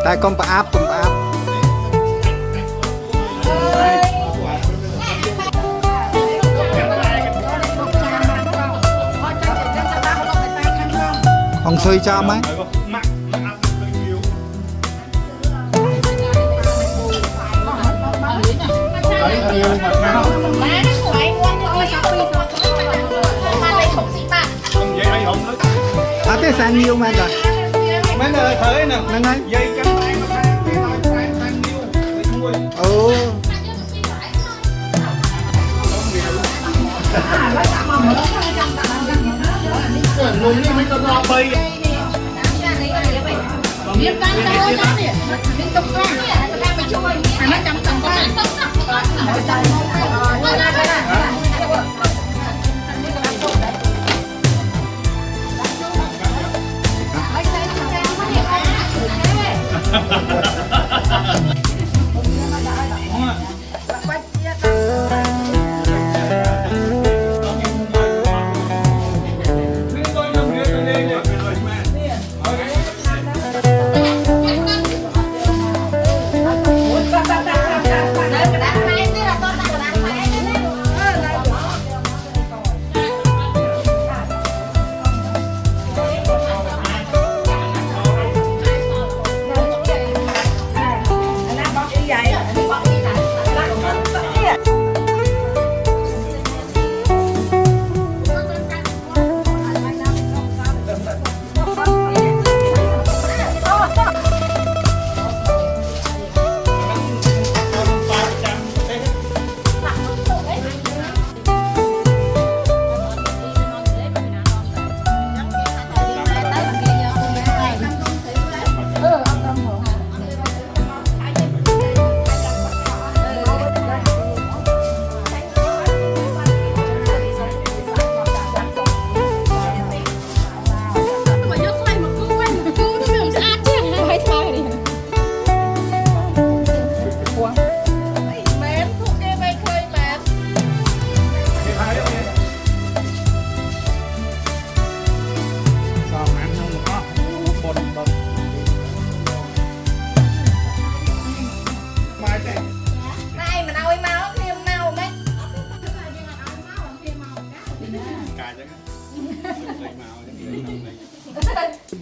แต่กลมปะอัพกลมปะอัพองซุยชอบไหมอาเต้แสนนิวมาก่อนไม่เลยเฮ้ยน่ะนั่นไงยัยกันไปมาแสนนิวโอ้ลุงนี่ไม่ต้องรอไปเรียบกันเลยนะเนี่ยนี่ตรงกลางเนี่ยจะได้ไปช่วยอันนั้นจำต้องได้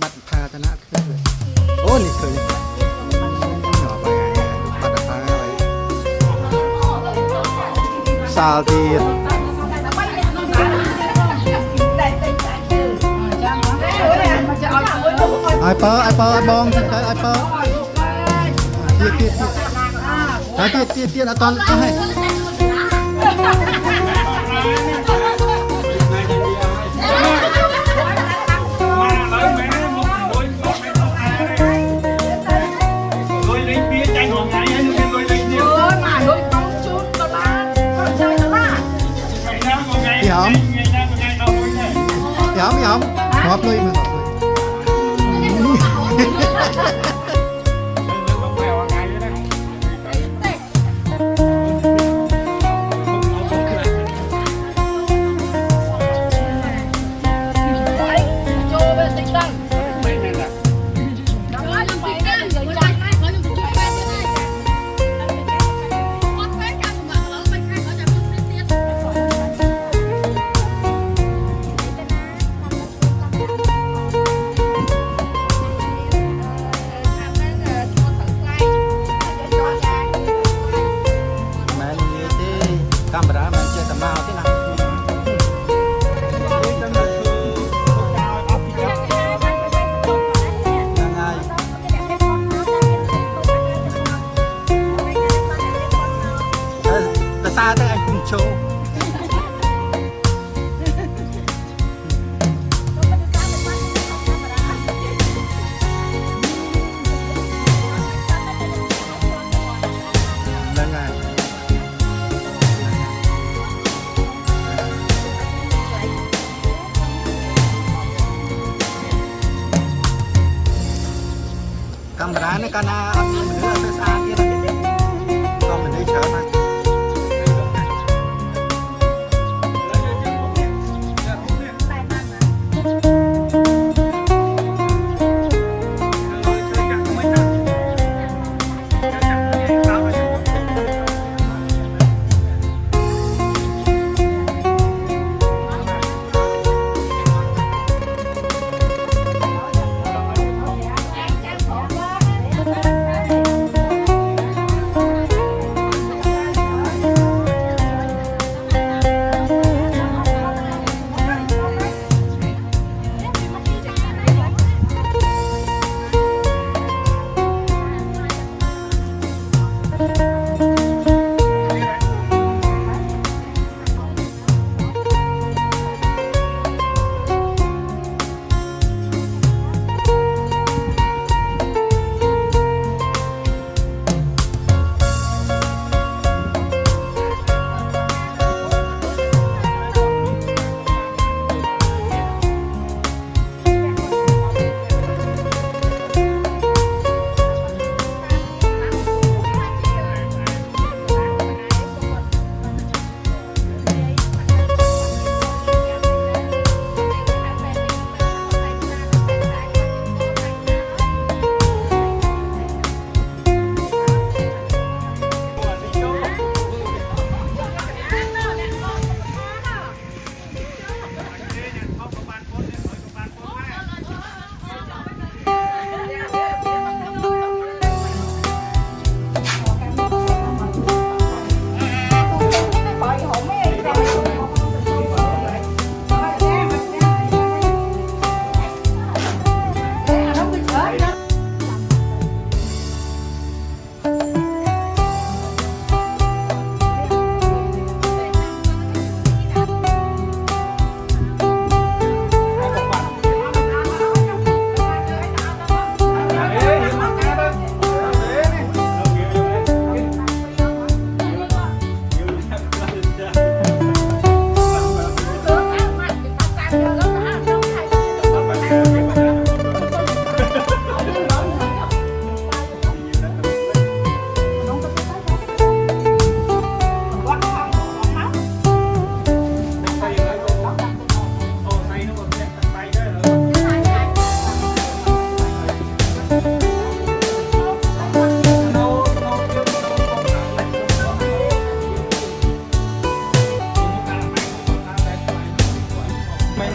บัตรพาชนะขึ้นเลยโอ้นี่เคยหน่อไปไงบัตรพาอะไรซาตีไอเปอร์ไอเปอร์บองใช้ไอเปอร์เตี้ยเตี้ยใช้เตี้ยเตี้ยเตี้ยตอนให้ยอมหอบเลยมันซาได้ไอ้คุณโชว์นั่นไงกัมพูชาในการเอาเนื้อซาที่ก็มันได้เชิญมา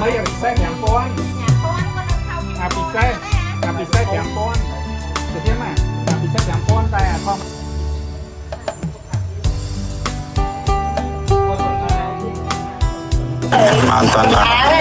mấy xe thèm con pizza thèm con được chưa mà pizza thèm con tay à không Mantan lah.